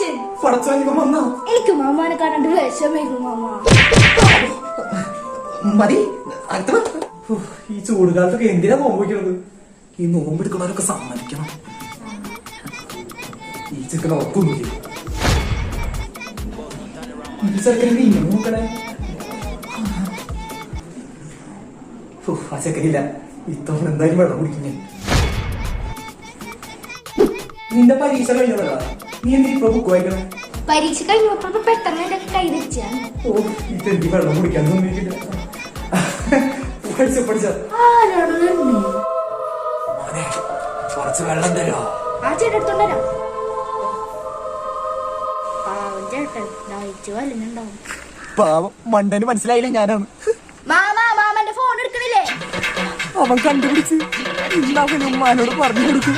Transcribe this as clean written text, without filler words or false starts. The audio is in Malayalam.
കൺഗ്രാറ്റുലേഷൻ. എനിക്ക് മാമാനെ കാണാണ്ട് വിഷമായിരുന്നു മാമ. മതി ഈ ചൂടുകാലത്തൊക്കെ എന്തിനാ നോമ്പിക്കുന്നത്? ഈ നോമ്പെടുക്കുന്നവരൊക്കെ സമ്മതിക്കണം. ഈ ചെക്കൻ ഉറക്കൊന്നുമില്ല. ഈ ചെക്കനെ ഇങ്ങനെ നോക്കണേ. ആ ചെക്കനില്ല, ഇത്തവണ എന്തായാലും വെള്ളം കുടിക്കുന്നേ. നിന്റെ പരീക്ഷ കഴിഞ്ഞതാ, നീ എന്തിനാ ഇപ്പൊ ബുക്ക് വായിക്കണേ? പരീക്ഷ കഴിഞ്ഞപ്പോ പെട്ടെന്ന് എന്റെ കൈ വെച്ചാണ്. ഇതെനിക്ക് വെള്ളം കുടിക്കാൻ തോന്നിയിട്ടില്ല. കുറച്ച് വെള്ളം തരോ? ആ ചേട്ടൻ എടുത്തോണ്ടരാ. പാവം ചേട്ടൻ ദാഹിച്ചു വല്ലുണ്ടാവും. പാവം മണ്ടന് മനസ്സിലായില്ല ഞാനാണ്. മാമന്റെ ഫോൺ എടുക്കണില്ലേ? അവൻ കണ്ടുപിടിച്ച് ഉമ്മാനോട് പറഞ്ഞു കൊടുക്കും.